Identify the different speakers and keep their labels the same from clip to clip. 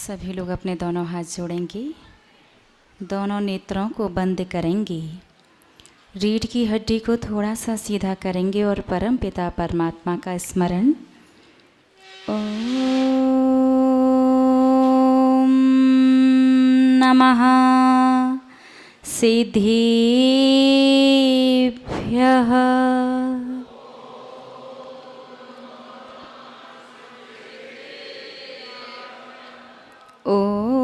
Speaker 1: सभी लोग अपने दोनों हाथ जोड़ेंगे, दोनों नेत्रों को बंद करेंगे, रीढ़ की हड्डी को थोड़ा सा सीधा करेंगे और परम पिता परमात्मा का स्मरण ओम नमः सिद्धेभ्यः। ओम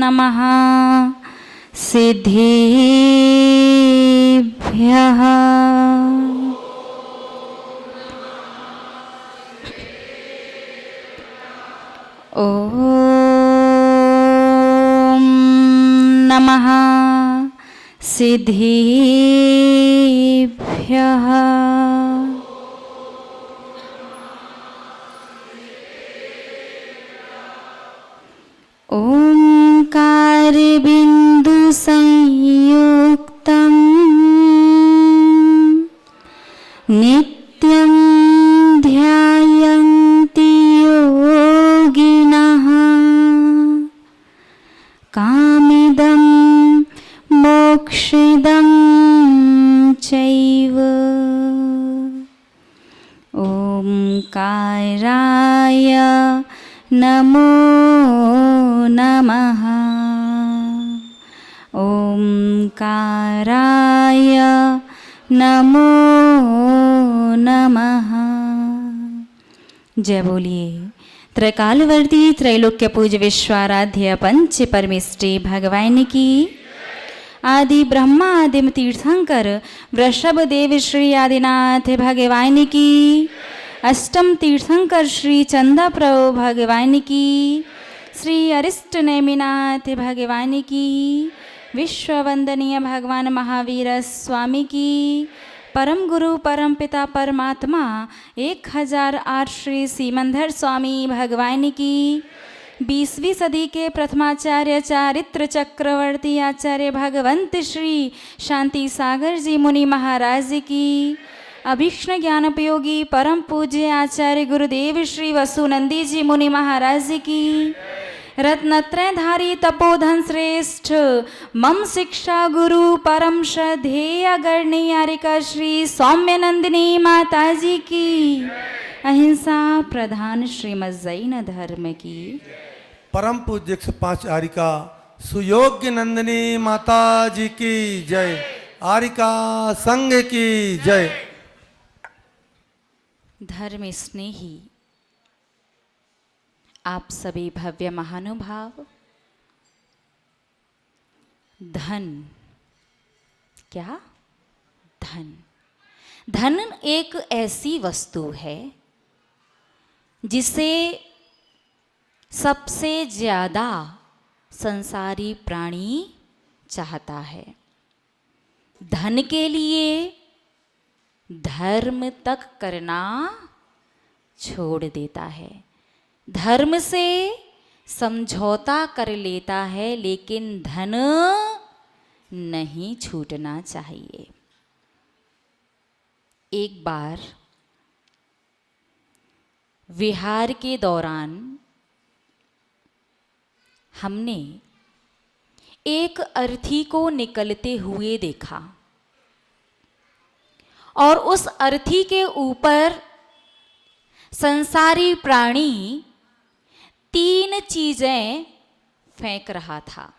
Speaker 1: नमः सिद्धेभ्यः। ओम नमः सिद्धेभ्यः। ओंकार बिंदु संयुक्तं नित्यं ध्यायन्ति योगिनः कामिदं मोक्षिदं चैव। ओंकाराय नमो नमः। ओंकाराय नमो नमः। जय बोलिए त्रैकालवर्ती त्रैलोक्य पूज विश्वाराध्य पंच परमेष्टि भगवान की। आदि ब्रह्मा आदिम तीर्थंकर वृषभ देव श्री आदिनाथ भगवान की। अष्टम तीर्थंकर श्री चंदा प्रभु भगवान की। श्री अरिष्ट नेमिनाथ भगवान की। विश्व वंदनीय भगवान महावीर स्वामी की। परम गुरु परम पिता परमात्मा 1008 श्री सीमंधर स्वामी भगवान की। 20वीं सदी के प्रथमाचार्य चारित्र चक्रवर्ती आचार्य भगवंत श्री शांति सागर जी मुनि महाराज की। अभीक्ष्ण ज्ञानोपयोगी परम पूज्य आचार्य गुरुदेव श्री वसुनंदी जी मुनि महाराज की। रत्नत्रयधारी तपोधन श्रेष्ठ मम शिक्षा गुरु परम श्रद्धेय गणनीयारिका श्री सौम्य नंदिनी माता जी की। अहिंसा प्रधान श्रीमद जैन धर्म की।
Speaker 2: परम पूज्य 105 आरिका सुयोग्य नंदिनी माता जी की जय। आरिका संघ की जय।
Speaker 1: धर्म स्नेही आप सभी भव्य महानुभाव, धन क्या? धन। धन एक ऐसी वस्तु है जिसे सबसे ज्यादा संसारी प्राणी चाहता है। धन के लिए धर्म तक करना छोड़ देता है, धर्म से समझौता कर लेता है, लेकिन धन नहीं छूटना चाहिए। एक बार विहार के दौरान हमने एक अर्थी को निकलते हुए देखा और उस अर्थी के ऊपर संसारी प्राणी 3 चीजें फेंक रहा था।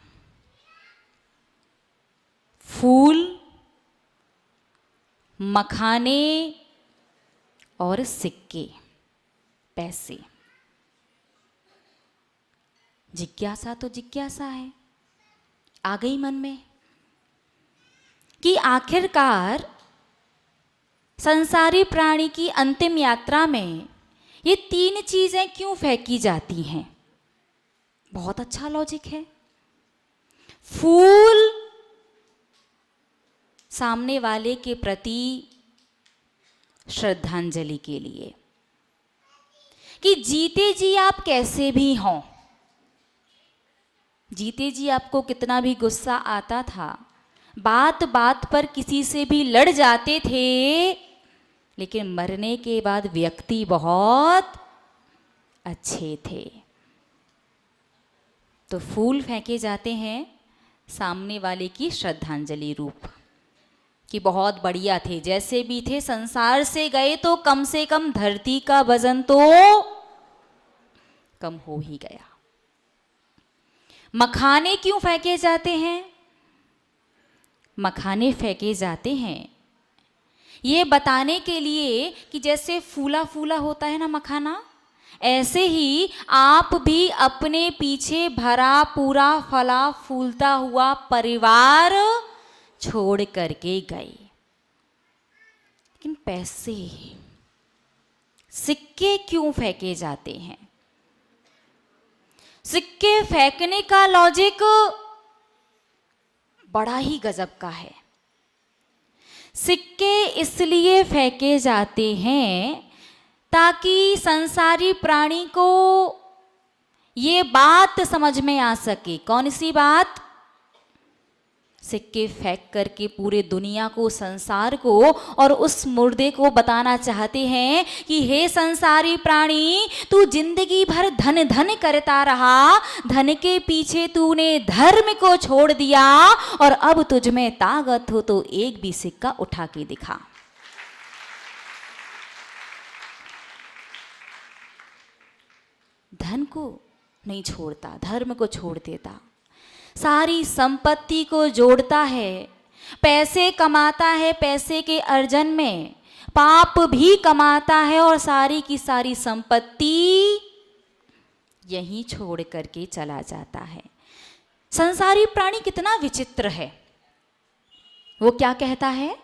Speaker 1: फूल, मखाने और सिक्के, पैसे। जिज्ञासा तो जिज्ञासा है, आ गई मन में कि आखिरकार संसारी प्राणी की अंतिम यात्रा में ये 3 चीजें क्यों फेंकी जाती हैं? बहुत अच्छा लॉजिक है। फूल सामने वाले के प्रति श्रद्धांजलि के लिए कि जीते जी आप कैसे भी हों, जीते जी आपको कितना भी गुस्सा आता था, बात बात पर किसी से भी लड़ जाते थे, लेकिन मरने के बाद व्यक्ति बहुत अच्छे थे। तो फूल फेंके जाते हैं सामने वाले की श्रद्धांजलि रूप कि बहुत बढ़िया थे, जैसे भी थे संसार से गए तो कम से कम धरती का वजन तो कम हो ही गया। मखाने क्यों फेंके जाते हैं? मखाने फेंके जाते हैं ये बताने के लिए कि जैसे फूला फूला होता है ना मखाना, ऐसे ही आप भी अपने पीछे भरा पूरा फला फूलता हुआ परिवार छोड़ करके गए। लेकिन पैसे, सिक्के क्यों फेंके जाते हैं? सिक्के फेंकने का लॉजिक बड़ा ही गजब का है। सिक्के इसलिए फेंके जाते हैं ताकि संसारी प्राणी को ये बात समझ में आ सके। कौन सी बात? सिक्के फेंक करके पूरे दुनिया को, संसार को और उस मुर्दे को बताना चाहते हैं कि हे संसारी प्राणी, तू जिंदगी भर धन धन करता रहा, धन के पीछे तूने धर्म को छोड़ दिया और अब तुझ में ताकत हो तो एक भी सिक्का उठा के दिखा। धन को नहीं छोड़ता, धर्म को छोड़ देता, सारी संपत्ति को जोड़ता है, पैसे कमाता है, पैसे के अर्जन में पाप भी कमाता है और सारी की सारी संपत्ति यहीं छोड़ करके चला जाता है। संसारी प्राणी कितना विचित्र है। वो क्या कहता है?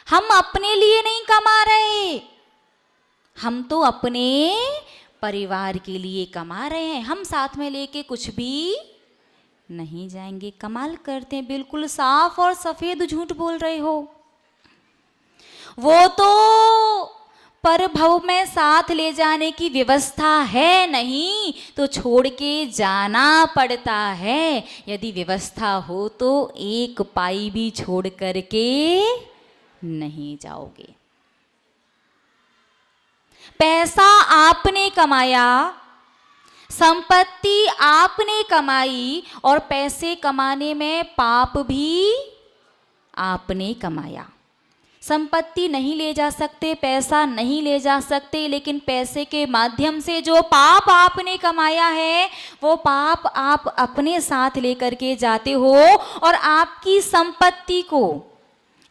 Speaker 1: हम अपने लिए नहीं कमा रहे, हम तो अपने परिवार के लिए कमा रहे हैं, हम साथ में लेके कुछ भी नहीं जाएंगे। कमाल करते हैं, बिल्कुल साफ और सफेद झूठ बोल रहे हो। वो तो परभव में साथ ले जाने की व्यवस्था है नहीं तो छोड़ के जाना पड़ता है। यदि व्यवस्था हो तो एक पाई भी छोड़ करके नहीं जाओगे। पैसा आपने कमाया, संपत्ति आपने कमाई और पैसे कमाने में पाप भी आपने कमाया। संपत्ति नहीं ले जा सकते, पैसा नहीं ले जा सकते, लेकिन पैसे के माध्यम से जो पाप आपने कमाया है वो पाप आप अपने साथ लेकर के जाते हो। और आपकी संपत्ति को,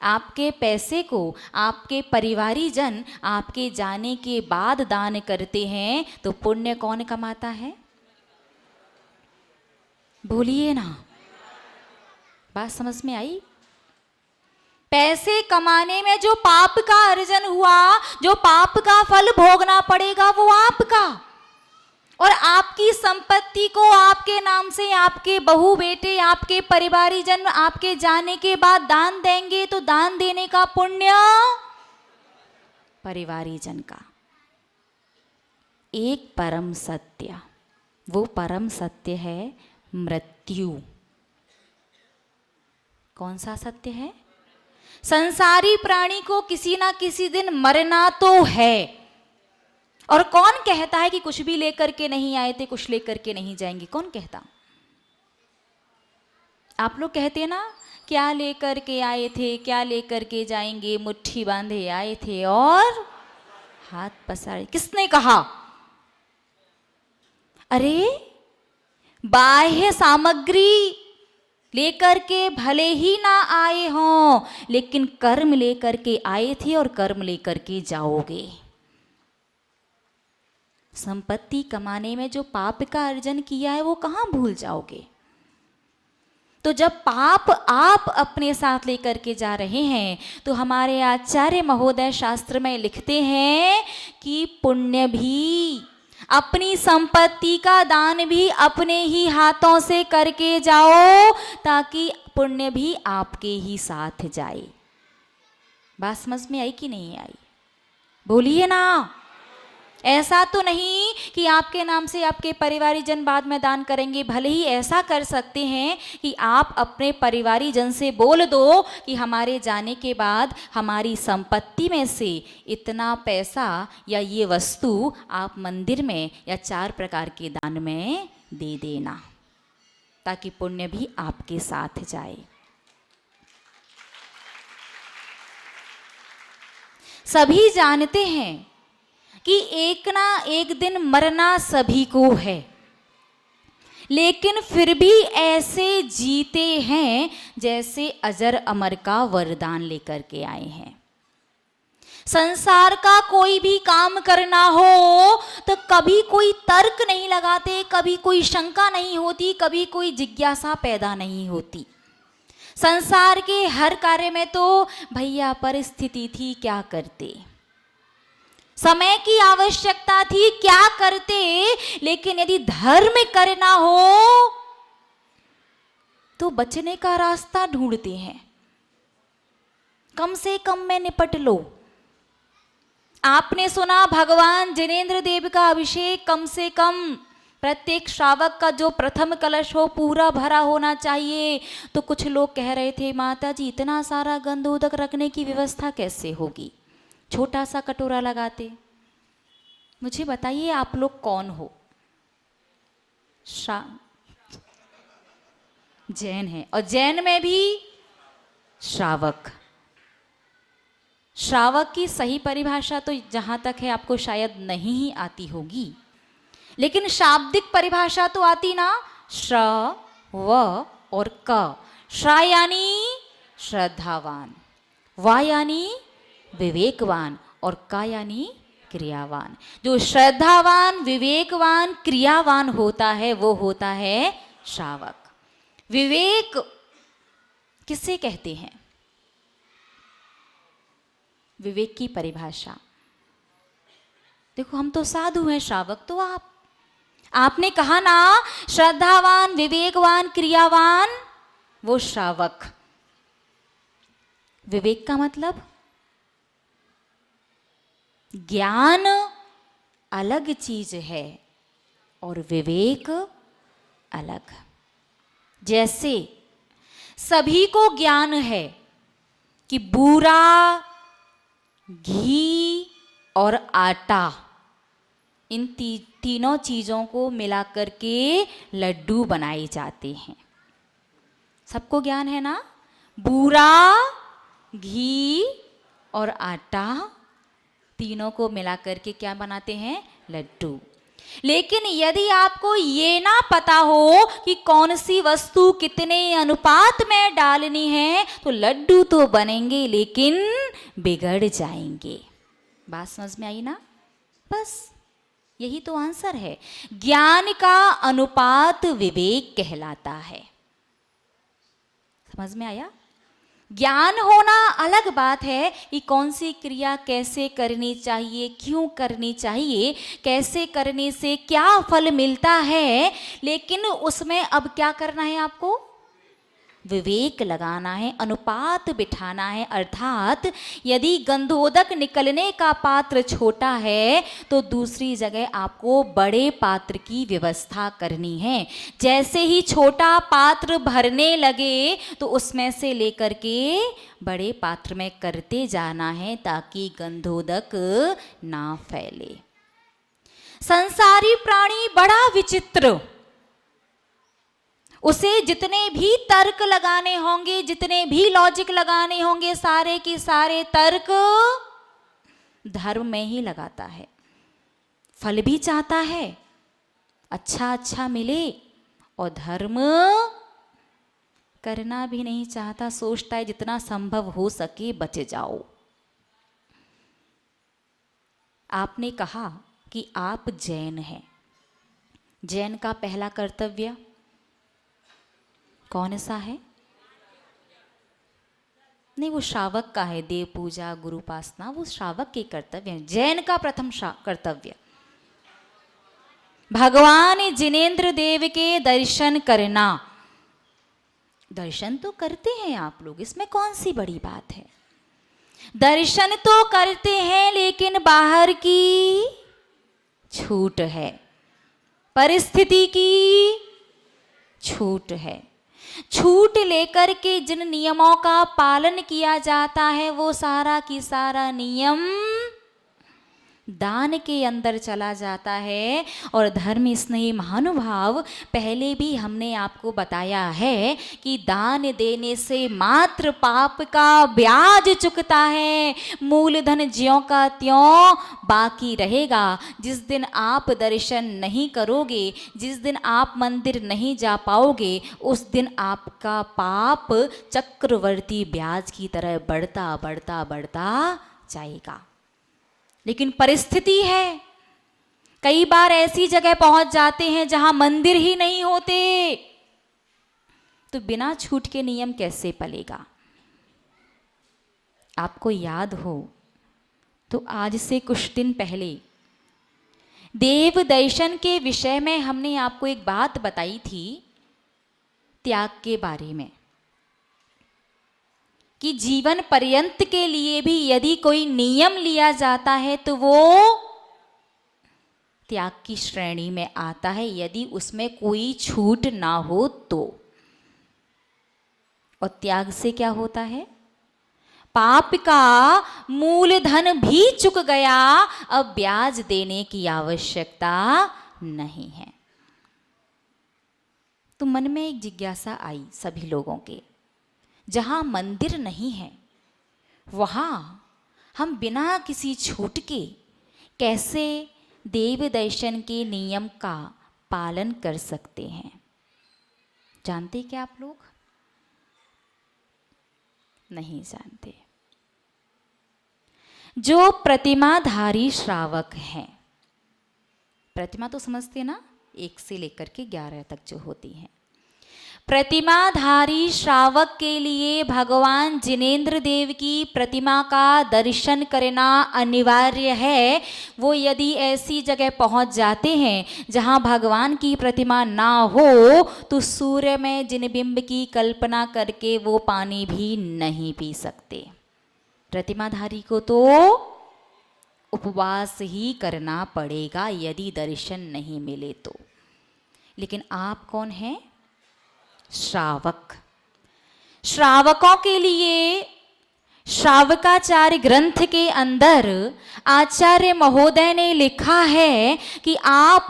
Speaker 1: आपके पैसे को आपके परिवारी जन आपके जाने के बाद दान करते हैं तो पुण्य कौन कमाता है? बोलिए ना, बात समझ में आई? पैसे कमाने में जो पाप का अर्जन हुआ, जो पाप का फल भोगना पड़ेगा वो आपका। और आपकी संपत्ति को आपके नाम से आपके बहू बेटे, आपके परिवारी जन आपके जाने के बाद दान देंगे तो दान देने का पुण्य परिवारी जन का। एक परम सत्य, वो परम सत्य है मृत्यु। कौन सा सत्य है? संसारी प्राणी को किसी ना किसी दिन मरना तो है। और कौन कहता है कि कुछ भी लेकर के नहीं आए थे, कुछ लेकर के नहीं जाएंगे? कौन कहता? आप लोग कहते ना, क्या लेकर के आए थे, क्या लेकर के जाएंगे, मुट्ठी बांधे आए थे और हाथ पसारे। किसने कहा? अरे बाह्य सामग्री लेकर के भले ही ना आए हों, लेकिन कर्म लेकर के आए थे और कर्म लेकर के जाओगे। संपत्ति कमाने में जो पाप का अर्जन किया है वो कहाँ भूल जाओगे? तो जब पाप आप अपने साथ लेकर के जा रहे हैं तो हमारे आचार्य महोदय शास्त्र में लिखते हैं कि पुण्य भी, अपनी संपत्ति का दान भी अपने ही हाथों से करके जाओ ताकि पुण्य भी आपके ही साथ जाए। बात समझ में आई कि नहीं आई? बोलिए ना। ऐसा तो नहीं कि आपके नाम से आपके परिवारीजन बाद में दान करेंगे। भले ही ऐसा कर सकते हैं कि आप अपने परिवारीजन से बोल दो कि हमारे जाने के बाद हमारी संपत्ति में से इतना पैसा या ये वस्तु आप मंदिर में या 4 प्रकार के दान में दे देना, ताकि पुण्य भी आपके साथ जाए। सभी जानते हैं कि एक ना एक दिन मरना सभी को है, लेकिन फिर भी ऐसे जीते हैं जैसे अजर अमर का वरदान लेकर के आए हैं। संसार का कोई भी काम करना हो तो कभी कोई तर्क नहीं लगाते, कभी कोई शंका नहीं होती, कभी कोई जिज्ञासा पैदा नहीं होती। संसार के हर कार्य में तो भैया परिस्थिति थी क्या करते, समय की आवश्यकता थी क्या करते, लेकिन यदि धर्म करना हो तो बचने का रास्ता ढूंढते हैं। कम से कम में निपट लो। आपने सुना भगवान जिनेंद्र देव का अभिषेक कम से कम प्रत्येक श्रावक का जो प्रथम कलश हो पूरा भरा होना चाहिए। तो कुछ लोग कह रहे थे माता जी इतना सारा गंधोदक रखने की व्यवस्था कैसे होगी, छोटा सा कटोरा लगाते। मुझे बताइए आप लोग कौन हो? जैन है, और जैन में भी श्रावक। श्रावक की सही परिभाषा तो जहां तक है आपको शायद नहीं ही आती होगी, लेकिन शाब्दिक परिभाषा तो आती ना। श्र व और क। श्रा यानी श्रद्धावान, वा यानी विवेकवान और का यानी क्रियावान। जो श्रद्धावान विवेकवान क्रियावान होता है वो होता है श्रावक। विवेक किसे कहते हैं? विवेक की परिभाषा देखो, हम तो साधु हैं, श्रावक तो आपने कहा ना श्रद्धावान विवेकवान क्रियावान, वो श्रावक। विवेक का मतलब ज्ञान अलग चीज है और विवेक अलग। जैसे सभी को ज्ञान है कि बूरा, घी और आटा, इन तीनों चीजों को मिलाकर के लड्डू बनाए जाते हैं। सबको ज्ञान है ना, बूरा, घी और आटा तीनों को मिलाकर के क्या बनाते हैं? लड्डू। लेकिन यदि आपको ये ना पता हो कि कौन सी वस्तु कितने अनुपात में डालनी है तो लड्डू तो बनेंगे लेकिन बिगड़ जाएंगे। बात समझ में आई ना? बस यही तो आंसर है। ज्ञान का अनुपात विवेक कहलाता है। समझ में आया? ज्ञान होना अलग बात है कि कौन सी क्रिया कैसे करनी चाहिए, क्यों करनी चाहिए, कैसे करने से क्या फल मिलता है, लेकिन उसमें अब क्या करना है आपको? विवेक लगाना है, अनुपात बिठाना है। अर्थात यदि गंधोदक निकलने का पात्र छोटा है तो दूसरी जगह आपको बड़े पात्र की व्यवस्था करनी है। जैसे ही छोटा पात्र भरने लगे तो उसमें से लेकर के बड़े पात्र में करते जाना है ताकि गंधोदक ना फैले। संसारी प्राणी बड़ा विचित्र, उसे जितने भी तर्क लगाने होंगे, जितने भी लॉजिक लगाने होंगे, सारे के सारे तर्क धर्म में ही लगाता है। फल भी चाहता है अच्छा अच्छा मिले और धर्म करना भी नहीं चाहता, सोचता है जितना संभव हो सके बच जाओ। आपने कहा कि आप जैन हैं, जैन का पहला कर्तव्य कौन सा है? नहीं, वो श्रावक का है। देव पूजा, गुरुपासना वो श्रावक के कर्तव्य है। जैन का प्रथम कर्तव्य भगवान जिनेंद्र देव के दर्शन करना। दर्शन तो करते हैं आप लोग, इसमें कौन सी बड़ी बात है? दर्शन तो करते हैं लेकिन बाहर की छूट है, परिस्थिति की छूट है। छूट लेकर के जिन नियमों का पालन किया जाता है वो सारा की सारा नियम दान के अंदर चला जाता है। और धर्म स्नेही महानुभाव, पहले भी हमने आपको बताया है कि दान देने से मात्र पाप का ब्याज चुकता है, मूलधन ज्यों का त्यों बाकी रहेगा। जिस दिन आप दर्शन नहीं करोगे, जिस दिन आप मंदिर नहीं जा पाओगे, उस दिन आपका पाप चक्रवर्ती ब्याज की तरह बढ़ता बढ़ता बढ़ता जाएगा। लेकिन परिस्थिति है, कई बार ऐसी जगह पहुंच जाते हैं जहां मंदिर ही नहीं होते, तो बिना छूट के नियम कैसे पलेगा। आपको याद हो तो आज से कुछ दिन पहले देव दर्शन के विषय में हमने आपको एक बात बताई थी, त्याग के बारे में, कि जीवन पर्यंत के लिए भी यदि कोई नियम लिया जाता है तो वो त्याग की श्रेणी में आता है, यदि उसमें कोई छूट ना हो तो। और त्याग से क्या होता है? पाप का मूलधन भी चुक गया, अब ब्याज देने की आवश्यकता नहीं है। तो मन में एक जिज्ञासा आई सभी लोगों के, जहाँ मंदिर नहीं है वहाँ हम बिना किसी छूट के कैसे देव दर्शन के नियम का पालन कर सकते हैं? जानते क्या आप लोग? नहीं जानते। जो प्रतिमाधारी श्रावक हैं, प्रतिमा तो समझते ना, 1 से लेकर के 11 तक जो होती हैं, प्रतिमाधारी श्रावक के लिए भगवान जिनेंद्र देव की प्रतिमा का दर्शन करना अनिवार्य है। वो यदि ऐसी जगह पहुंच जाते हैं जहां भगवान की प्रतिमा ना हो तो सूर्य में जिन बिंब की कल्पना करके वो पानी भी नहीं पी सकते। प्रतिमाधारी को तो उपवास ही करना पड़ेगा यदि दर्शन नहीं मिले तो। लेकिन आप कौन हैं? श्रावक। श्रावकों के लिए श्रावकाचार्य ग्रंथ के अंदर आचार्य महोदय ने लिखा है कि आप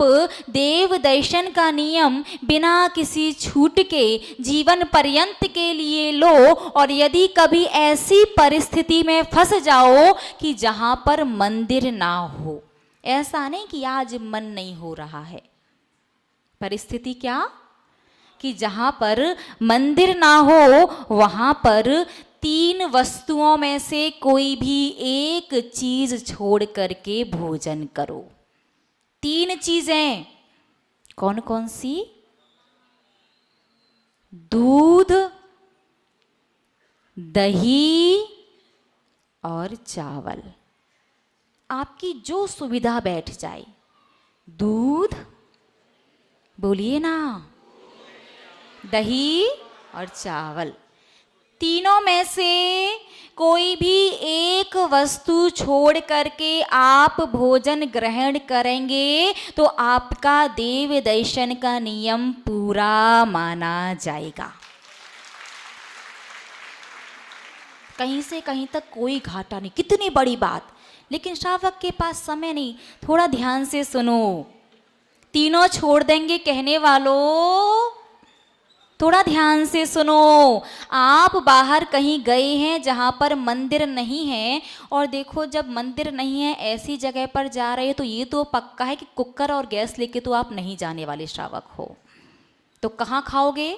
Speaker 1: देव दर्शन का नियम बिना किसी छूट के जीवन पर्यंत के लिए लो। और यदि कभी ऐसी परिस्थिति में फंस जाओ कि जहां पर मंदिर ना हो, ऐसा नहीं कि आज मन नहीं हो रहा है, परिस्थिति क्या कि जहां पर मंदिर ना हो वहां पर 3 वस्तुओं में से कोई भी एक चीज छोड़ करके भोजन करो। 3 चीजें कौन कौन सी? दूध, दही और चावल। आपकी जो सुविधा बैठ जाए। दूध, बोलिए ना, दही और चावल, तीनों में से कोई भी एक वस्तु छोड़ करके आप भोजन ग्रहण करेंगे तो आपका देव दर्शन का नियम पूरा माना जाएगा। कहीं से कहीं तक कोई घाटा नहीं। कितनी बड़ी बात। लेकिन श्रावक के पास समय नहीं। थोड़ा ध्यान से सुनो, तीनों छोड़ देंगे कहने वालों, थोड़ा ध्यान से सुनो। आप बाहर कहीं गए हैं जहां पर मंदिर नहीं है, और देखो जब मंदिर नहीं है ऐसी जगह पर जा रहे हो तो ये तो पक्का है कि कुकर और गैस लेके तो आप नहीं जाने वाले श्रावक हो। तो कहाँ खाओगे?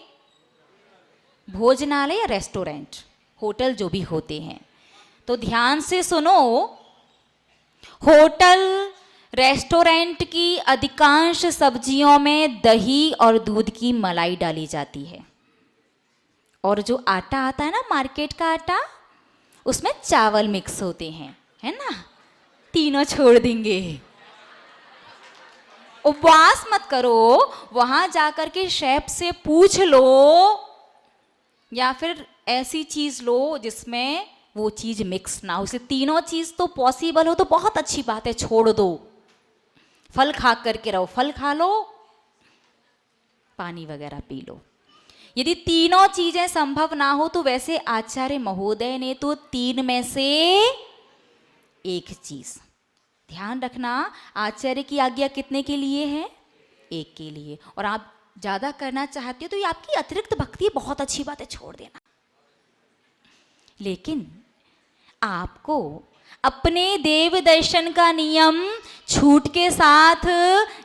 Speaker 1: भोजनालय या रेस्टोरेंट, होटल जो भी होते हैं। तो ध्यान से सुनो, होटल रेस्टोरेंट की अधिकांश सब्जियों में दही और दूध की मलाई डाली जाती है, और जो आटा आता है ना मार्केट का आटा, उसमें चावल मिक्स होते हैं, है ना। तीनों छोड़ देंगे। उपवास मत करो, वहां जाकर के शेफ से पूछ लो, या फिर ऐसी चीज लो जिसमें वो चीज मिक्स ना हो। उसे तीनों चीज तो पॉसिबल हो तो बहुत अच्छी बात है, छोड़ दो। फल खा करके रहो, फल खा लो, पानी वगैरह पी लो। यदि तीनों चीजें संभव ना हो तो वैसे आचार्य महोदय ने तो 3 में से एक चीज, ध्यान रखना, आचार्य की आज्ञा कितने के लिए है? एक के लिए। और आप ज्यादा करना चाहते हो तो ये आपकी अतिरिक्त भक्ति है, बहुत अच्छी बात है, छोड़ देना। लेकिन आपको अपने देव दर्शन का नियम छूट के साथ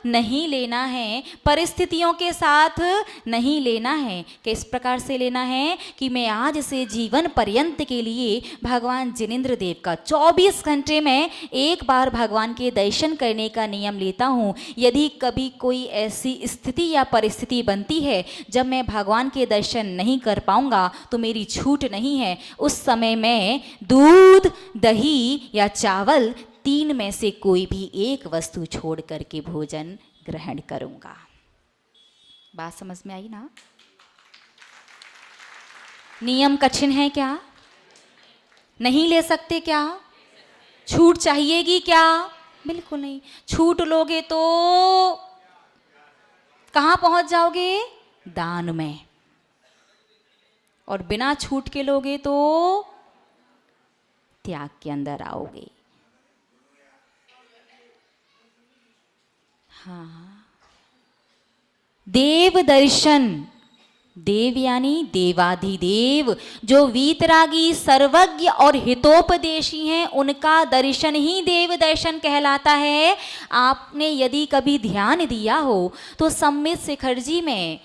Speaker 1: नहीं लेना है, परिस्थितियों के साथ नहीं लेना है। किस प्रकार से लेना है कि मैं आज से जीवन पर्यंत के लिए भगवान जिनेंद्र देव का 24 घंटे में एक बार भगवान के दर्शन करने का नियम लेता हूँ। यदि कभी कोई ऐसी स्थिति या परिस्थिति बनती है जब मैं भगवान के दर्शन नहीं कर पाऊंगा तो मेरी छूट नहीं है, उस समय मैं दूध, दही या चावल 3 में से कोई भी एक वस्तु छोड़ करके भोजन ग्रहण करूंगा। बात समझ में आई ना? नियम कठिन है क्या? नहीं ले सकते क्या? छूट चाहिएगी क्या? बिल्कुल नहीं। छूट लोगे तो कहां पहुंच जाओगे? दान में। और बिना छूट के लोगे तो त्याग के अंदर आओगे। हाँ, देव दर्शन, देव यानी देवाधिदेव, जो वीतरागी, सर्वज्ञ और हितोपदेशी हैं, उनका दर्शन ही देव दर्शन कहलाता है। आपने यदि कभी ध्यान दिया हो तो सम्मित शिखर जी में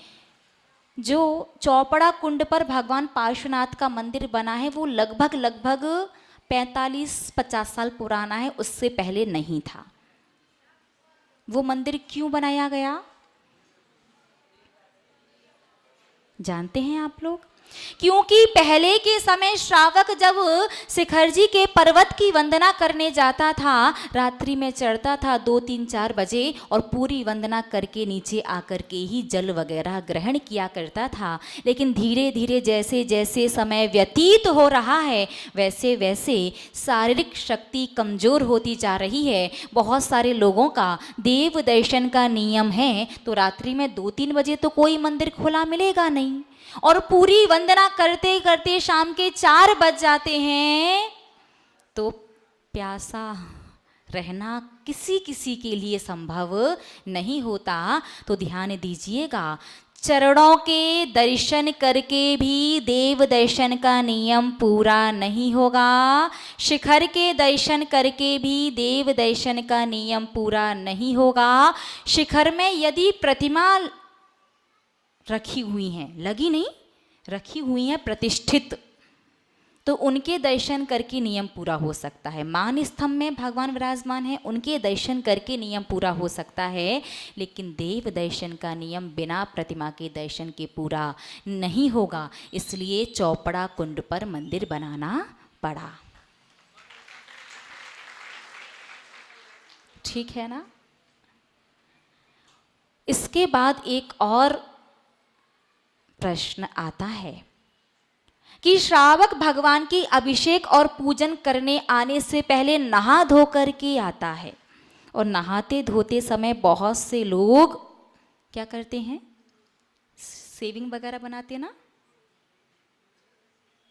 Speaker 1: जो चौपड़ा कुंड पर भगवान पार्श्वनाथ का मंदिर बना है वो लगभग 45-50 साल पुराना है, उससे पहले नहीं था। वो मंदिर क्यों बनाया गया जानते हैं आप लोग? क्योंकि पहले के समय श्रावक जब शिखर जी के पर्वत की वंदना करने जाता था, रात्रि में चढ़ता था 2-3-4 बजे और पूरी वंदना करके नीचे आकर के ही जल वगैरह ग्रहण किया करता था। लेकिन धीरे धीरे जैसे जैसे समय व्यतीत हो रहा है वैसे वैसे शारीरिक शक्ति कमजोर होती जा रही है। बहुत सारे लोगों का देव दर्शन का नियम है तो रात्रि में 2-3 बजे तो कोई मंदिर खुला मिलेगा नहीं, और पूरी वंदना करते करते शाम के 4 बज जाते हैं तो प्यासा रहना किसी किसी के लिए संभव नहीं होता। तो ध्यान दीजिएगा, चरणों के दर्शन करके भी देव दर्शन का नियम पूरा नहीं होगा, शिखर के दर्शन करके भी देव दर्शन का नियम पूरा नहीं होगा। शिखर में यदि प्रतिमा रखी हुई हैं, लगी नहीं, रखी हुई हैं प्रतिष्ठित, तो उनके दर्शन करके नियम पूरा हो सकता है। मान स्तंभ में भगवान विराजमान है, उनके दर्शन करके नियम पूरा हो सकता है। लेकिन देव दर्शन का नियम बिना प्रतिमा के दर्शन के पूरा नहीं होगा, इसलिए चौपड़ा कुंड पर मंदिर बनाना पड़ा। ठीक है ना? इसके बाद एक और प्रश्न आता है कि श्रावक भगवान की अभिषेक और पूजन करने आने से पहले नहा धो करके आता है, और नहाते धोते समय बहुत से लोग क्या करते हैं? सेविंग वगैरह बनाते ना,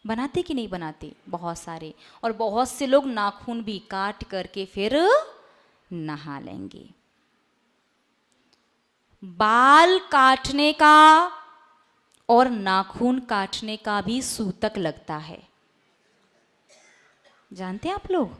Speaker 1: बनाते कि नहीं बनाते? बहुत सारे। और बहुत से लोग नाखून भी काट करके फिर नहा लेंगे। बाल काटने का और नाखून काटने का भी सूतक लगता है, जानते हैं आप लोग?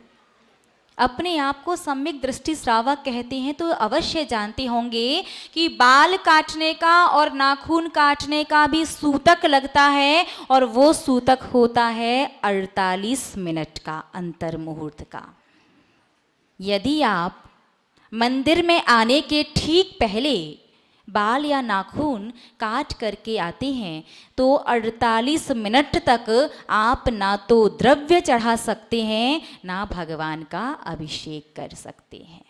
Speaker 1: अपने आप को सम्यक दृष्टि श्रावक कहते हैं तो अवश्य जानते होंगे कि बाल काटने का और नाखून काटने का भी सूतक लगता है, और वो सूतक होता है 48 मिनट का, अंतर मुहूर्त का। यदि आप मंदिर में आने के ठीक पहले बाल या नाखून काट करके आते हैं तो 48 मिनट तक आप ना तो द्रव्य चढ़ा सकते हैं ना भगवान का अभिषेक कर सकते हैं।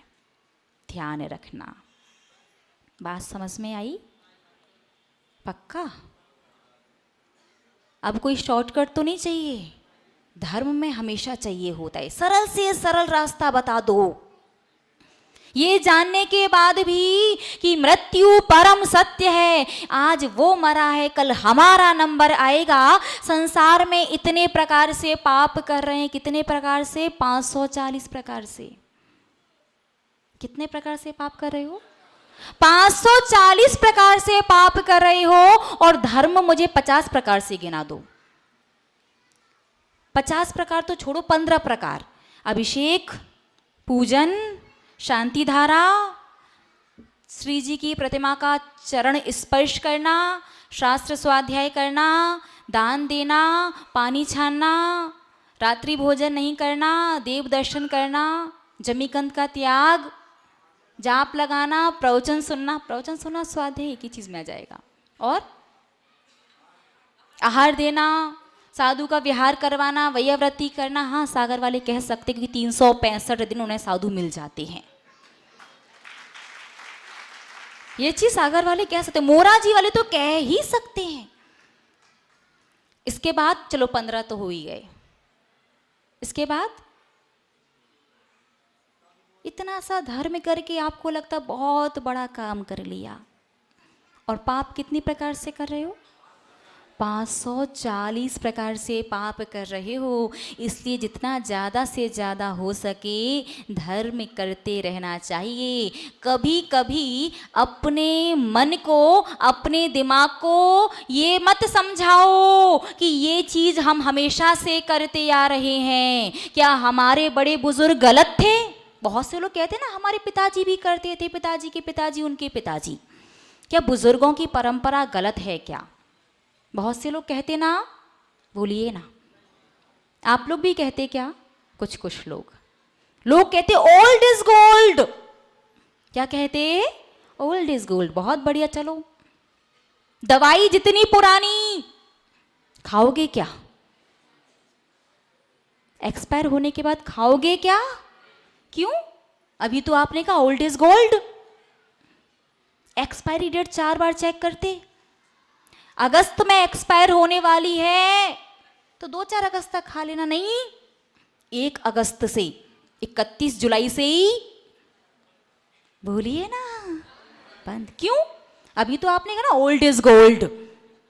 Speaker 1: ध्यान रखना। बात समझ में आई? पक्का? अब कोई शॉर्टकट तो नहीं चाहिए, धर्म में हमेशा चाहिए होता है सरल से सरल रास्ता बता दो। ये जानने के बाद भी कि मृत्यु परम सत्य है, आज वो मरा है, कल हमारा नंबर आएगा। संसार में इतने प्रकार से पाप कर रहे हैं, कितने प्रकार से? 540 प्रकार से। कितने प्रकार से पाप कर रहे हो? 540 प्रकार से पाप कर रहे हो, और धर्म मुझे 50 प्रकार से गिना दो। 50 प्रकार तो छोड़ो, 15 प्रकार। अभिषेक, पूजन, शांति धारा, श्री जी की प्रतिमा का चरण स्पर्श करना, शास्त्र स्वाध्याय करना, दान देना, पानी छानना, रात्रि भोजन नहीं करना, देव दर्शन करना, जमीकंद का त्याग, जाप लगाना, प्रवचन सुनना स्वाध्याय की चीज में आ जाएगा, और आहार देना, साधु का विहार करवाना, वैयाव्रती करना। हाँ, सागर वाले कह सकते क्योंकि 365 दिन उन्हें साधु मिल जाते हैं, ये चीज सागर वाले कह सकते, मोरा जी वाले तो कह ही सकते हैं। इसके बाद चलो 15 तो हो ही गए, इसके बाद इतना सा धर्म करके आपको लगता बहुत बड़ा काम कर लिया, और पाप कितनी प्रकार से कर रहे हो? 540 प्रकार से पाप कर रहे हो। इसलिए जितना ज़्यादा से ज़्यादा हो सके धर्म करते रहना चाहिए। कभी कभी अपने मन को, अपने दिमाग को ये मत समझाओ कि ये चीज़ हम हमेशा से करते आ रहे हैं। क्या हमारे बड़े बुजुर्ग गलत थे? बहुत से लोग कहते हैं ना हमारे पिताजी भी करते थे, पिताजी के पिताजी, उनके पिताजी। क्या बुजुर्गों की परंपरा गलत है क्या? बहुत से लोग कहते ना, बोलिए ना, आप लोग भी कहते क्या? कुछ लोग कहते ओल्ड इज गोल्ड। क्या कहते? Old is gold. बहुत बढ़िया, चलो दवाई जितनी पुरानी, खाओगे क्या? एक्सपायर होने के बाद खाओगे क्या? क्यों? अभी तो आपने कहा old is gold. Expiry date 4 बार चेक करते। अगस्त में एक्सपायर होने वाली है तो 2-4 अगस्त तक खा लेना, नहीं 1 अगस्त से 31 जुलाई से ही बोलिए ना बंद। क्यों? अभी तो आपने कहा ना ओल्ड इज गोल्ड,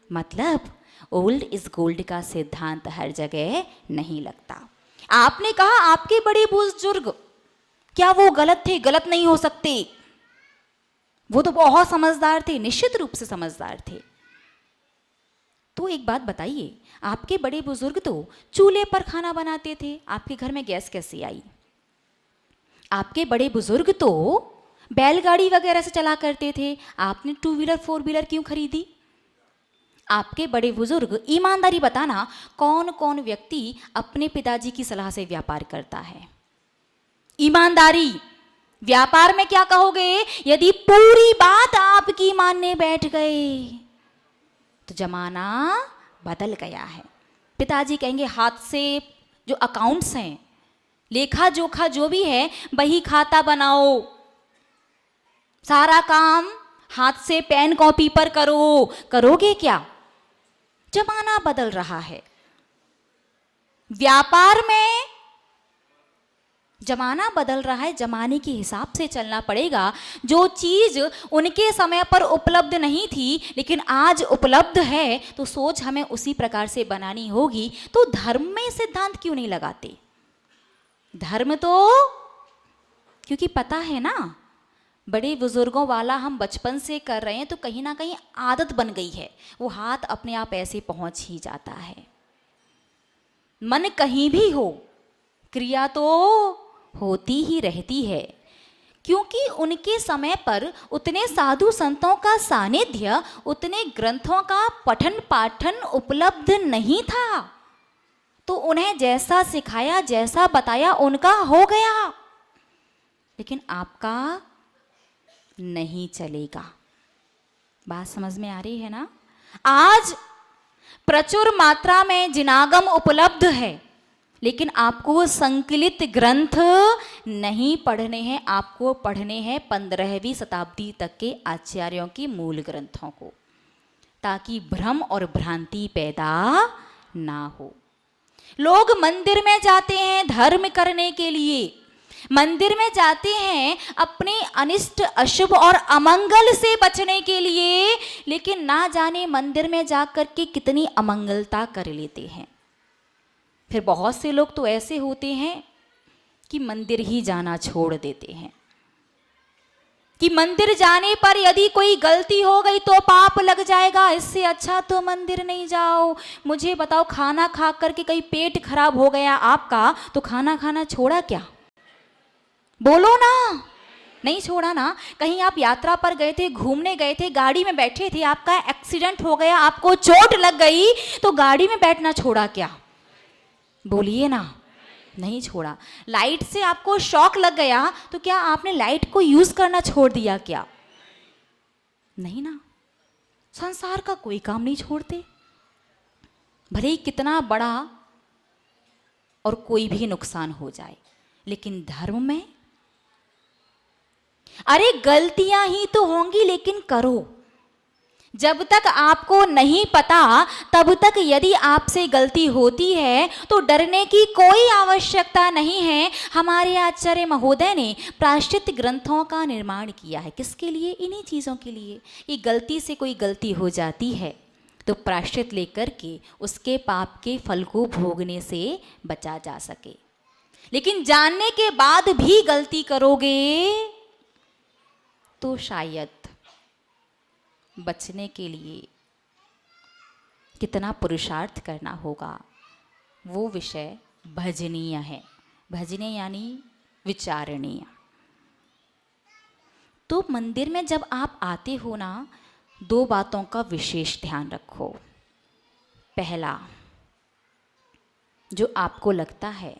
Speaker 1: मतलब ओल्ड इज गोल्ड का सिद्धांत हर जगह नहीं लगता। आपने कहा आपके बड़े बुजुर्ग, क्या वो गलत थे? गलत नहीं हो सकते, वो तो बहुत समझदार थे, निश्चित रूप से समझदार थे। तो एक बात बताइए, आपके बड़े बुजुर्ग तो चूल्हे पर खाना बनाते थे, आपके घर में गैस कैसे आई? आपके बड़े बुजुर्ग तो बैलगाड़ी वगैरह से चला करते थे, आपने 2 व्हीलर 4 व्हीलर क्यों खरीदी? आपके बड़े बुजुर्ग, ईमानदारी बताना, कौन कौन व्यक्ति अपने पिताजी की सलाह से व्यापार करता है? ईमानदारी। व्यापार में क्या कहोगे? यदि पूरी बात आपकी मानने बैठ गए तो जमाना बदल गया है। पिताजी कहेंगे हाथ से जो अकाउंट्स हैं, लेखा जोखा जो भी है, बही खाता बनाओ, सारा काम हाथ से पेन कॉपी पर करो। करोगे क्या? जमाना बदल रहा है। व्यापार में जमाना बदल रहा है, जमाने के हिसाब से चलना पड़ेगा। जो चीज उनके समय पर उपलब्ध नहीं थी लेकिन आज उपलब्ध है, तो सोच हमें उसी प्रकार से बनानी होगी। तो धर्म में सिद्धांत क्यों नहीं लगाते? धर्म तो क्योंकि पता है ना, बड़े बुजुर्गों वाला हम बचपन से कर रहे हैं तो कहीं ना कहीं आदत बन गई है, वो हाथ अपने आप ऐसे पहुंच ही जाता है। मन कहीं भी हो, क्रिया तो होती ही रहती है, क्योंकि उनके समय पर उतने साधु संतों का सानिध्य, उतने ग्रंथों का पठन पाठन उपलब्ध नहीं था। तो उन्हें जैसा सिखाया, जैसा बताया, उनका हो गया। लेकिन आपका नहीं चलेगा। बात समझ में आ रही है ना? आज प्रचुर मात्रा में जिनागम उपलब्ध है, लेकिन आपको संकलित ग्रंथ नहीं पढ़ने हैं, आपको पढ़ने हैं 15वीं शताब्दी तक के आचार्यों के मूल ग्रंथों को, ताकि भ्रम और भ्रांति पैदा ना हो। लोग मंदिर में जाते हैं धर्म करने के लिए, मंदिर में जाते हैं अपने अनिष्ट, अशुभ और अमंगल से बचने के लिए, लेकिन ना जाने मंदिर में जाकर के कितनी अमंगलता कर लेते हैं। फिर बहुत से लोग तो ऐसे होते हैं कि मंदिर ही जाना छोड़ देते हैं, कि मंदिर जाने पर यदि कोई गलती हो गई तो पाप लग जाएगा, इससे अच्छा तो मंदिर नहीं जाओ। मुझे बताओ, खाना खा करके कहीं पेट खराब हो गया आपका, तो खाना खाना छोड़ा क्या? बोलो ना, नहीं छोड़ा ना। कहीं आप यात्रा पर गए थे, घूमने गए थे, गाड़ी में बैठे थे, आपका एक्सीडेंट हो गया, आपको चोट लग गई, तो गाड़ी में बैठना छोड़ा क्या? बोलिए ना, नहीं छोड़ा। लाइट से आपको शॉक लग गया, तो क्या आपने लाइट को यूज करना छोड़ दिया क्या? नहीं ना। संसार का कोई काम नहीं छोड़ते, भले ही कितना बड़ा और कोई भी नुकसान हो जाए। लेकिन धर्म में, अरे गलतियां ही तो होंगी, लेकिन करो। जब तक आपको नहीं पता, तब तक यदि आपसे गलती होती है तो डरने की कोई आवश्यकता नहीं है। हमारे आचार्य महोदय ने प्रायश्चित ग्रंथों का निर्माण किया है। किसके लिए? इन्हीं चीज़ों के लिए। ये गलती से कोई गलती हो जाती है तो प्रायश्चित लेकर के उसके पाप के फल को भोगने से बचा जा सके। लेकिन जानने के बाद भी गलती करोगे तो शायद बचने के लिए कितना पुरुषार्थ करना होगा, वो विषय भजनीय है। भजनीय यानी विचारणीय। तो मंदिर में जब आप आते हो ना, दो बातों का विशेष ध्यान रखो। पहला, जो आपको लगता है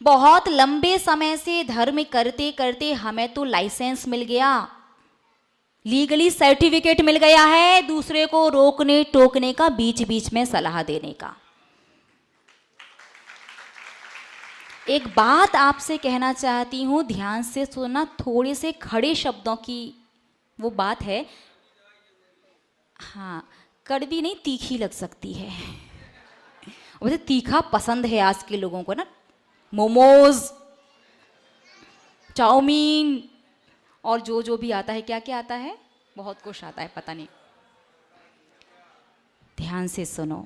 Speaker 1: बहुत लंबे समय से धर्म करते करते हमें तो लाइसेंस मिल गया, लीगली सर्टिफिकेट मिल गया है, दूसरे को रोकने टोकने का, बीच बीच में सलाह देने का। एक बात आपसे कहना चाहती हूं, ध्यान से सुनना। थोड़े से खड़े शब्दों की वो बात है, हाँ, कड़वी नहीं, तीखी लग सकती है। वैसे तीखा पसंद है आज के लोगों को ना, मोमोज, चाउमीन और जो भी आता है, क्या क्या आता है, बहुत कुछ आता है, पता नहीं। ध्यान से सुनो।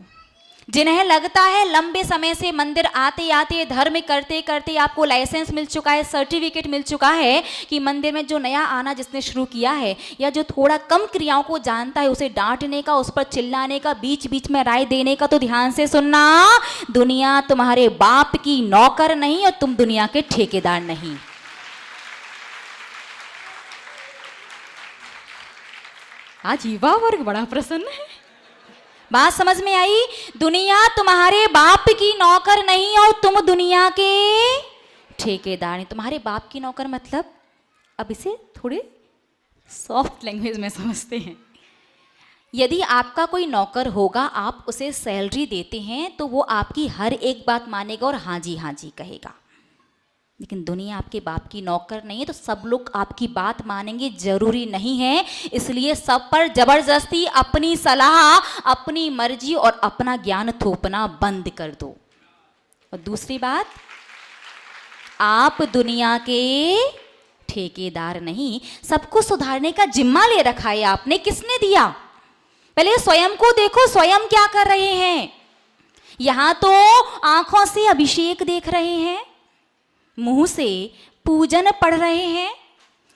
Speaker 1: जिन्हें लगता है लंबे समय से मंदिर आते आते, धर्म करते करते आपको लाइसेंस मिल चुका है, सर्टिफिकेट मिल चुका है कि मंदिर में जो नया आना जिसने शुरू किया है, या जो थोड़ा कम क्रियाओं को जानता है, उसे डांटने का, उस पर चिल्लाने का, बीच बीच में राय देने का, तो ध्यान से सुनना। दुनिया तुम्हारे बाप की नौकर नहीं और तुम दुनिया के ठेकेदार नहीं। आज युवा वर्ग बड़ा प्रसन्न है। बात समझ में आई? दुनिया तुम्हारे बाप की नौकर नहीं और तुम दुनिया के ठेकेदार नहीं। तुम्हारे बाप की नौकर मतलब, अब इसे थोड़े सॉफ्ट लैंग्वेज में समझते हैं। यदि आपका कोई नौकर होगा, आप उसे सैलरी देते हैं, तो वो आपकी हर एक बात मानेगा और हाँ जी कहेगा। लेकिन दुनिया आपके बाप की नौकर नहीं है, तो सब लोग आपकी बात मानेंगे जरूरी नहीं है। इसलिए सब पर जबरदस्ती अपनी सलाह, अपनी मर्जी और अपना ज्ञान थोपना बंद कर दो। और दूसरी बात, आप दुनिया के ठेकेदार नहीं। सबको सुधारने का जिम्मा ले रखा है आपने, किसने दिया? पहले स्वयं को देखो, स्वयं क्या कर रहे हैं। यहां तो आंखों से अभिषेक देख रहे हैं, मुंह से पूजन पढ़ रहे हैं,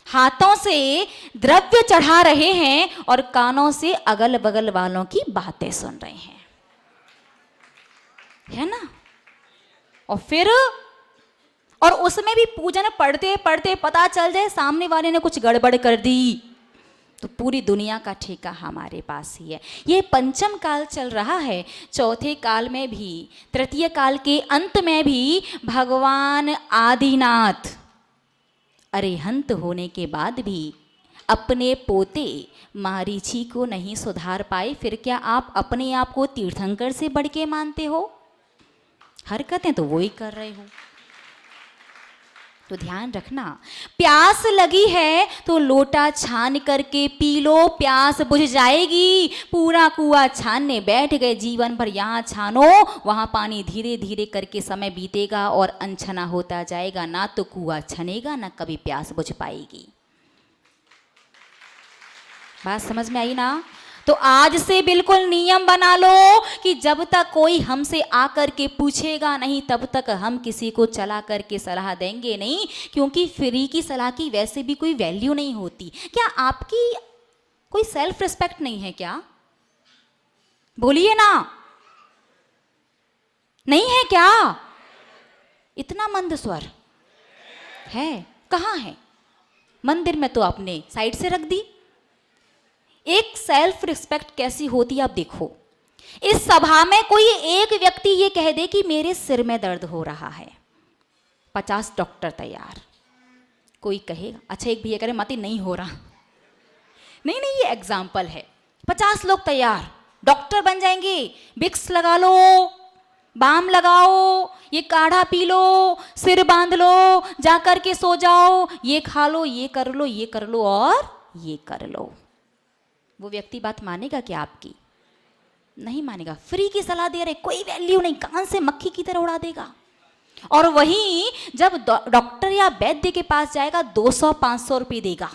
Speaker 1: हाथों से द्रव्य चढ़ा रहे हैं और कानों से अगल बगल वालों की बातें सुन रहे हैं, है ना? और फिर, और उसमें भी पूजन पढ़ते पढ़ते पता चल जाए सामने वाले ने कुछ गड़बड़ कर दी, तो पूरी दुनिया का ठेका हमारे पास ही है। ये पंचम काल चल रहा है। चौथे काल में भी, तृतीय काल के अंत में भी भगवान आदिनाथ अरिहंत होने के बाद भी अपने पोते मारीची को नहीं सुधार पाए। फिर क्या आप अपने आप को तीर्थंकर से बढ़ के मानते हो? हरकतें तो वो ही कर रहे हो। तो ध्यान रखना, प्यास लगी है तो लोटा छान करके पी लो, प्यास बुझ जाएगी। पूरा कुआं छानने बैठ गए, जीवन भर यहाँ छानो वहाँ पानी धीरे धीरे करके समय बीतेगा और अनछना होता जाएगा। ना तो कुआं छनेगा ना कभी प्यास बुझ पाएगी। बात समझ में आई ना? तो आज से बिल्कुल नियम बना लो कि जब तक कोई हमसे आकर के पूछेगा नहीं तब तक हम किसी को चला करके सलाह देंगे नहीं, क्योंकि फ्री की सलाह की वैसे भी कोई वैल्यू नहीं होती। क्या आपकी कोई सेल्फ रिस्पेक्ट नहीं है क्या? बोलिए ना, नहीं है क्या? इतना मंद स्वर है, कहाँ है? मंदिर में तो आपने साइड से रख दी। एक सेल्फ रिस्पेक्ट कैसी होती है आप देखो। इस सभा में कोई एक व्यक्ति ये कह दे कि मेरे सिर में दर्द हो रहा है, 50 डॉक्टर तैयार। कोई कहेगा, अच्छा एक भैया कह रहे मती नहीं हो रहा, नहीं नहीं ये एग्जाम्पल है, 50 लोग तैयार, डॉक्टर बन जाएंगे। विक्स लगा लो, बाम लगाओ, ये काढ़ा पी लो, सिर बांध लो, जाकर के सो जाओ, ये खा लो, ये कर लो, ये कर लो और ये कर लो। वो व्यक्ति बात मानेगा क्या आपकी? नहीं मानेगा। फ्री की सलाह दे रहे, कोई वैल्यू नहीं, कान से मक्खी की तरह उड़ा देगा। और वहीं जब डॉक्टर या वैद्य के पास जाएगा 200-500 रुपये देगा,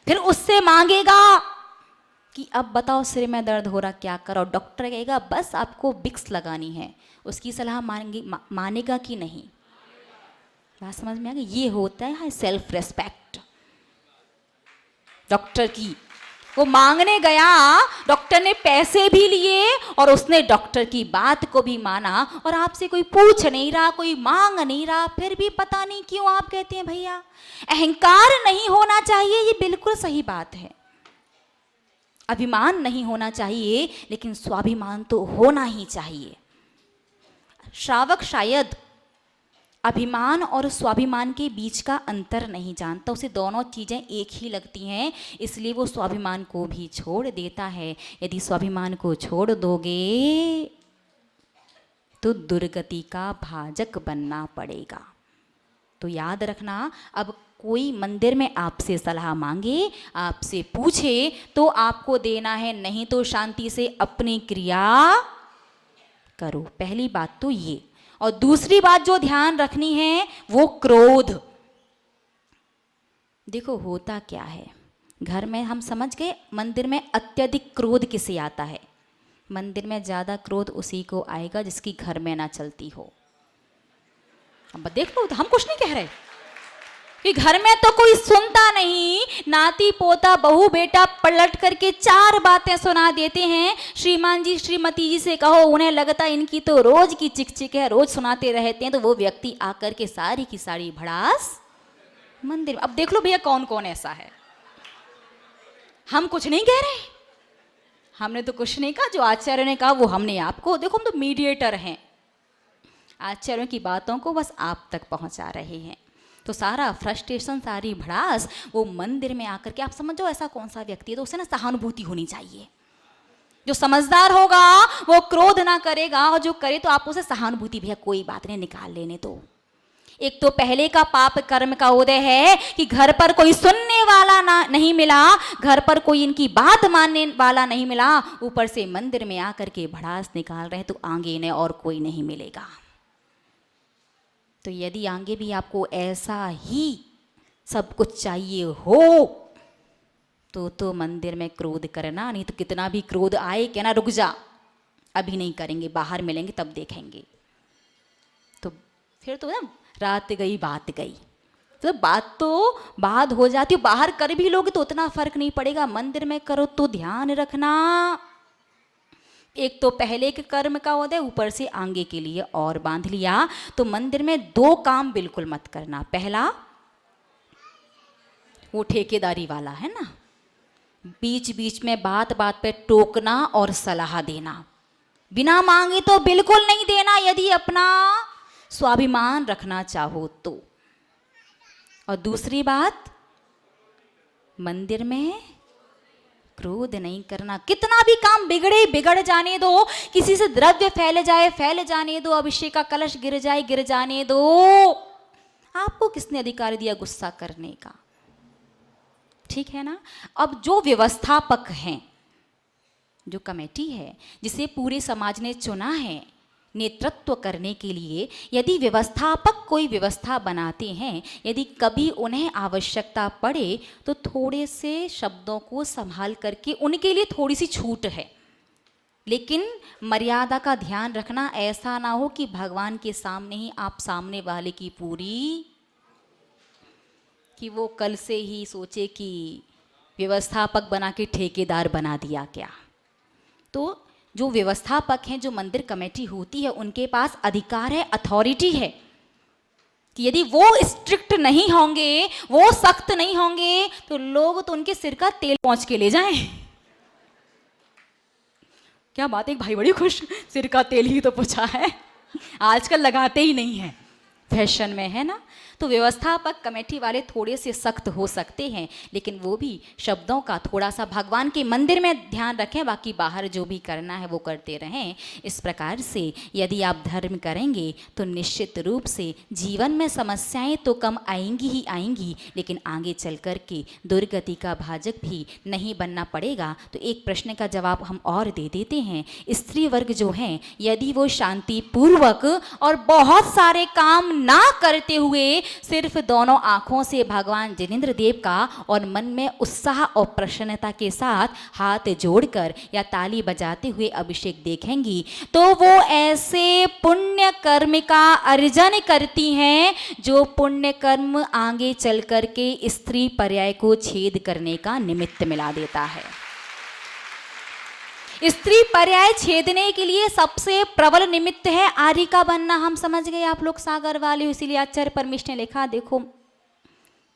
Speaker 1: फिर उससे मांगेगा कि अब बताओ सिर में दर्द हो रहा क्या करो। डॉक्टर कहेगा बस आपको विक्स लगानी है, उसकी सलाह मानेगा कि नहीं? बात समझ में आ गई? ये होता है सेल्फ रेस्पेक्ट डॉक्टर की। वो मांगने गया, डॉक्टर ने पैसे भी लिए और उसने डॉक्टर की बात को भी माना, और आपसे कोई पूछ नहीं रहा, कोई मांग नहीं रहा, फिर भी पता नहीं क्यों आप कहते हैं भैया अहंकार नहीं होना चाहिए। ये बिल्कुल सही बात है, अभिमान नहीं होना चाहिए, लेकिन स्वाभिमान तो होना ही चाहिए। श्रावक शायद अभिमान और स्वाभिमान के बीच का अंतर नहीं जानता, उसे दोनों चीज़ें एक ही लगती हैं, इसलिए वो स्वाभिमान को भी छोड़ देता है। यदि स्वाभिमान को छोड़ दोगे तो दुर्गति का भाजक बनना पड़ेगा। तो याद रखना, अब कोई मंदिर में आपसे सलाह मांगे, आपसे पूछे तो आपको देना है, नहीं तो शांति से अपनी क्रिया करो। पहली बात तो ये। और दूसरी बात जो ध्यान रखनी है वो क्रोध। देखो होता क्या है, घर में हम समझ गए, मंदिर में अत्यधिक क्रोध किसे आता है? मंदिर में ज़्यादा क्रोध उसी को आएगा जिसकी घर में ना चलती हो। अब देख लो, हम कुछ नहीं कह रहे कि घर में तो कोई सुनता नहीं, नाती पोता बहू बेटा पलट करके 4 बातें सुना देते हैं। श्रीमान जी श्रीमती जी से कहो, उन्हें लगता है इनकी तो रोज की चिक है, रोज सुनाते रहते हैं, तो वो व्यक्ति आकर के सारी की सारी भड़ास मंदिर। अब देख लो भैया कौन कौन ऐसा है। हम कुछ नहीं कह रहे, हमने तो कुछ नहीं कहा, जो आचार्य ने कहा वो हमने आपको, देखो हम तो मीडिएटर हैं, आचार्यों की बातों को बस आप तक पहुंचा रहे हैं। तो सारा फ्रस्ट्रेशन, सारी भड़ास वो मंदिर में आकर के, आप समझो ऐसा कौन सा व्यक्ति है, तो उसे ना सहानुभूति होनी चाहिए। जो समझदार होगा वो क्रोध ना करेगा, और जो करे तो आप उसे सहानुभूति, भैया कोई बात नहीं, निकाल लेने तो। एक तो पहले का पाप कर्म का उदय है कि घर पर कोई सुनने वाला ना नहीं मिला, घर पर कोई इनकी बात मानने वाला नहीं मिला, ऊपर से मंदिर में आकर के भड़ास निकाल रहे, तो आगे इन्हें और कोई नहीं मिलेगा। तो यदि आगे भी आपको ऐसा ही सब कुछ चाहिए हो तो मंदिर में क्रोध करना, नहीं तो कितना भी क्रोध आए कहना रुक जा, अभी नहीं करेंगे, बाहर मिलेंगे तब देखेंगे। तो फिर तो ना रात गई बात गई, तो बात हो जाती है। बाहर कर भी लोगे तो उतना फर्क नहीं पड़ेगा, मंदिर में करो तो ध्यान रखना, एक तो पहले के कर्म का उदय, ऊपर से आगे के लिए और बांध लिया। तो मंदिर में 2 काम बिल्कुल मत करना। पहला वो ठेकेदारी वाला है ना, बीच बीच में बात बात पे टोकना और सलाह देना, बिना मांगे तो बिल्कुल नहीं देना, यदि अपना स्वाभिमान रखना चाहो तो। और दूसरी बात, मंदिर में क्रोध नहीं करना। कितना भी काम बिगड़े बिगड़ जाने दो, किसी से द्रव्य फैल जाए फैल जाने दो, अभिषेक का कलश गिर जाए गिर जाने दो, आपको किसने अधिकार दिया गुस्सा करने का? ठीक है ना। अब जो व्यवस्थापक हैं, जो कमेटी है जिसे पूरे समाज ने चुना है नेतृत्व करने के लिए, यदि व्यवस्थापक कोई व्यवस्था बनाते हैं, यदि कभी उन्हें आवश्यकता पड़े तो थोड़े से शब्दों को संभाल करके उनके लिए थोड़ी सी छूट है, लेकिन मर्यादा का ध्यान रखना। ऐसा ना हो कि भगवान के सामने ही आप सामने वाले की पूरी, कि वो कल से ही सोचे कि व्यवस्थापक बना के ठेकेदार बना दिया क्या। तो जो व्यवस्थापक हैं, जो मंदिर कमेटी होती है, उनके पास अधिकार है, अथॉरिटी है कि यदि वो स्ट्रिक्ट नहीं होंगे, वो सख्त नहीं होंगे, तो लोग तो उनके सिर का तेल पहुंच के ले जाएं। क्या बात है, एक भाई बड़ी खुश, सिर का तेल ही तो पूछा है, आजकल लगाते ही नहीं है, फैशन में है ना। तो व्यवस्थापक कमेटी वाले थोड़े से सख्त हो सकते हैं, लेकिन वो भी शब्दों का थोड़ा सा भगवान के मंदिर में ध्यान रखें, बाकी बाहर जो भी करना है वो करते रहें। इस प्रकार से यदि आप धर्म करेंगे तो निश्चित रूप से जीवन में समस्याएं तो कम आएंगी ही आएंगी, लेकिन आगे चल कर के दुर्गति का भाजक भी नहीं बनना पड़ेगा। तो एक प्रश्न का जवाब हम और दे देते हैं। स्त्री वर्ग जो हैं, यदि वो शांतिपूर्वक और बहुत सारे काम ना करते हुए सिर्फ दोनों आंखों से भगवान जिनेंद्र देव का और मन में उत्साह और प्रसन्नता के साथ हाथ जोड़कर या ताली बजाते हुए अभिषेक देखेंगी, तो वो ऐसे पुण्य कर्म का अर्जन करती हैं जो पुण्य कर्म आगे चल कर के स्त्री पर्याय को छेद करने का निमित्त मिला देता है। स्त्री पर्याय छेदने के लिए सबसे प्रबल निमित्त है आरिका बनना। हम समझ गए, आप लोग सागर वाले हो, इसीलिए आचार्य परमेश ने लिखा, देखो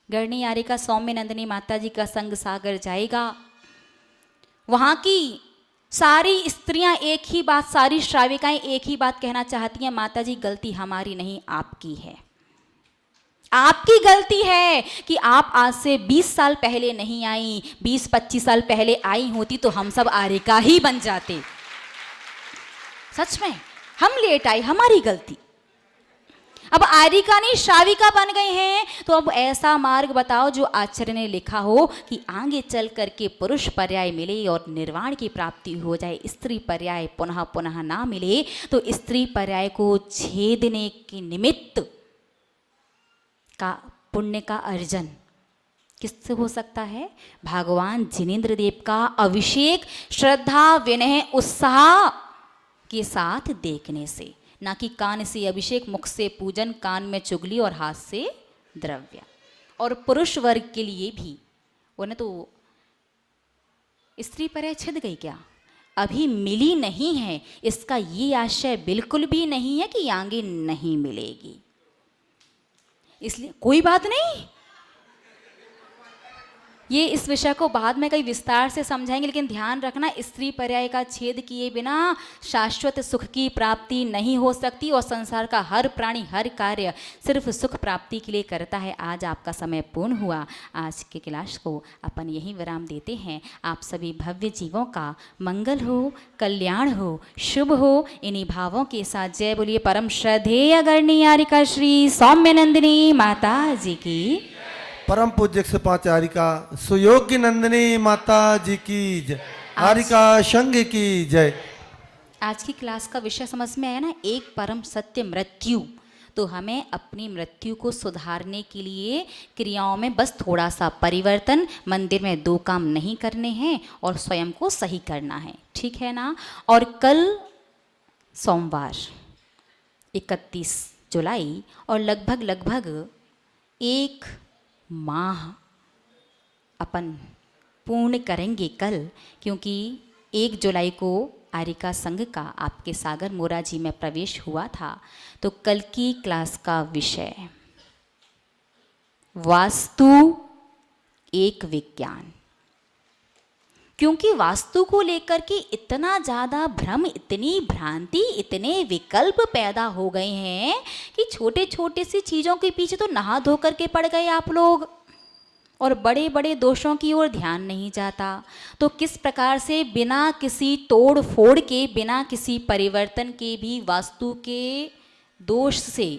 Speaker 1: गढ़नी आरिका सौम्य नंदिनी माता जी का संग सागर जाएगा। वहां की सारी स्त्रियां एक ही बात, सारी श्राविकाएं एक ही बात कहना चाहती हैं, माता जी गलती हमारी नहीं आपकी है। आपकी गलती है कि आप आज से 20 साल पहले नहीं आई, 20-25 साल पहले आई होती तो हम सब आरिका ही बन जाते। सच में हम लेट आई, हमारी गलती। अब आरिका नहीं श्राविका बन गए हैं, तो अब ऐसा मार्ग बताओ जो आचार्य ने लिखा हो कि आगे चल करके पुरुष पर्याय मिले और निर्वाण की प्राप्ति हो जाए, स्त्री पर्याय पुनः पुनः ना मिले। तो स्त्री पर्याय को छेदने के निमित्त का पुण्य का अर्जन किससे हो सकता है? भगवान जिनेंद्र देव का अभिषेक श्रद्धा विनय उत्साह के साथ देखने से, ना कि कान से अभिषेक, मुख से पूजन, कान में चुगली और हाथ से द्रव्य। और पुरुष वर्ग के लिए भी, उन्हें तो स्त्री पर्याय छिद गई क्या? अभी मिली नहीं है, इसका ये आशय बिल्कुल भी नहीं है कि आगे नहीं मिलेगी। इसलिए कोई बात नहीं, ये इस विषय को बाद में कई विस्तार से समझाएंगे, लेकिन ध्यान रखना स्त्री पर्याय का छेद किए बिना शाश्वत सुख की प्राप्ति नहीं हो सकती, और संसार का हर प्राणी हर कार्य सिर्फ सुख प्राप्ति के लिए करता है। आज आपका समय पूर्ण हुआ, आज के क्लास को अपन यहीं विराम देते हैं। आप सभी भव्य जीवों का मंगल हो, कल्याण हो, शुभ हो, इन्हीं भावों के साथ जय बोलिए परम श्रद्धेय गढ़नी आरिका श्री सौम्य नंदिनी माता जी की,
Speaker 2: परम पूज्य 105 आरिका सुयोग्य नंदिनी माता जी की जय, आरिका संघ की जय।
Speaker 1: आज की क्लास का विषय समझ में आया ना, एक परम सत्य मृत्यु। तो हमें अपनी मृत्यु को सुधारने के लिए क्रियाओं में बस थोड़ा सा परिवर्तन, मंदिर में 2 काम नहीं करने हैं और स्वयं को सही करना है, ठीक है ना। और कल सोमवार 31 जुलाई और लगभग 1 माह अपन पूर्ण करेंगे कल, क्योंकि 1 जुलाई को आरिका संघ का आपके सागर मोराजी में प्रवेश हुआ था। तो कल की क्लास का विषय वास्तु एक विज्ञान, क्योंकि वास्तु को लेकर के इतना ज़्यादा भ्रम, इतनी भ्रांति, इतने विकल्प पैदा हो गए हैं कि छोटे छोटे सी चीज़ों के पीछे तो नहा धो करके पड़ गए आप लोग, और बड़े बड़े दोषों की ओर ध्यान नहीं जाता। तो किस प्रकार से बिना किसी तोड़ फोड़ के, बिना किसी परिवर्तन के भी वास्तु के दोष से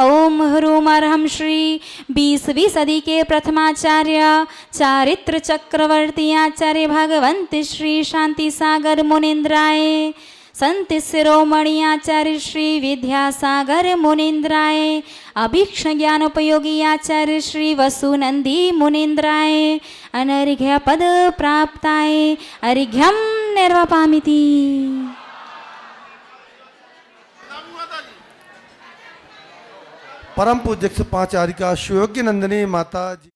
Speaker 1: ओम ह्रूम अर्हं श्री 20वीं सदी के प्रथमाचार्य चारित्र चक्रवर्ती आचार्य भगवंत श्री शांति सागर मुनीन्द्राय, संत शिरोमणि आचार्य श्री विद्यासागर मुनीन्द्राय, अभीक्ष ज्ञानोपयोगी आचार्य श्री वसुनंदी मुनीन्द्राय अनर्घ्य पद प्राप्ताय अर्घ्यम निर्वपामिति।
Speaker 2: परम पूज्य 105 आरिका सुयोग्य नंदिनी माता जी।